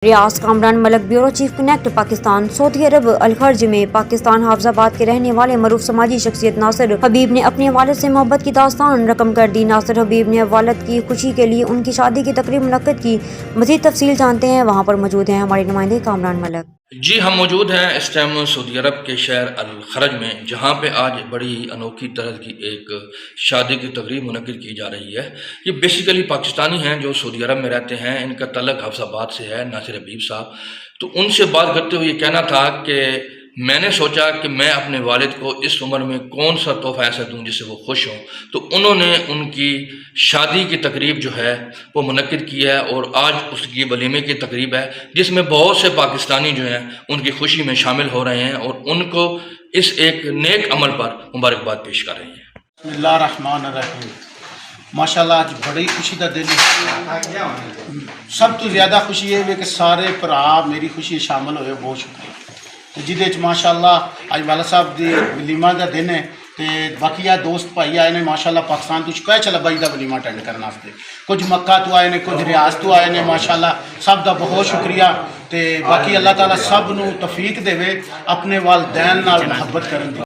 ریاض کامران ملک bureau chief connect Pakistan سعودی عرب الخرج میں پاکستان حافظ آباد کے رہنے والے معروف سماجی شخصیت ناصر حبیب نے اپنے والد سے محبت کی داستان رقم کر دی۔ ناصر حبیب نے والد کی خوشی کے لیے ان کی شادی کی تقریب منعقد کی۔ مزید تفصیل جانتے ہیں، وہاں پر موجود ہیں ہمارے نمائندے کامران ملک۔ جی ہم موجود ہیں اس ٹائم سعودی عرب کے شہر الخرج میں، جہاں پہ آج بڑی انوکھی طرح کی ایک شادی کی تقریب منعقد کی جا رہی ہے۔ یہ بیسیکلی پاکستانی ہیں جو سعودی عرب میں رہتے ہیں، ان کا تعلق حافظ آباد سے ہے، ناصر حبیب صاحب۔ تو ان سے بات کرتے ہوئے یہ کہنا تھا کہ میں نے سوچا کہ میں اپنے والد کو اس عمر میں کون سا تحفہ ایسا دوں جس سے وہ خوش ہوں، تو انہوں نے ان کی شادی کی تقریب جو ہے وہ منعقد کی ہے، اور آج اس کی ولیمے کی تقریب ہے جس میں بہت سے پاکستانی جو ہیں ان کی خوشی میں شامل ہو رہے ہیں اور ان کو اس ایک نیک عمل پر مبارکباد پیش کر رہے ہیں۔ بسم اللہ الرحمن الرحیم۔ ماشاءاللہ آج بڑی خوشی کا دن ہے۔ سب تو زیادہ خوشی ہے کہ سارے بھرا میری خوشی شامل ہوئے، بہت شکریہ۔ تو جہدے ماشاءاللہ اج والا صاحب دی ولیمہ کا دن ہے، تے باقی دوست بھائی آئے نے ماشاءاللہ پاکستان تو چکا چلا بائی دا ولیمہ اٹینڈ کرنے واسطے، کچھ مکہ تو آئے نے، کچھ ریاض تو آئے نے، ماشاءاللہ سب دا بہت شکریہ۔ تے باقی اللہ تعالیٰ سب نو توفیق دے اپنے والدین نال محبت کرن دی۔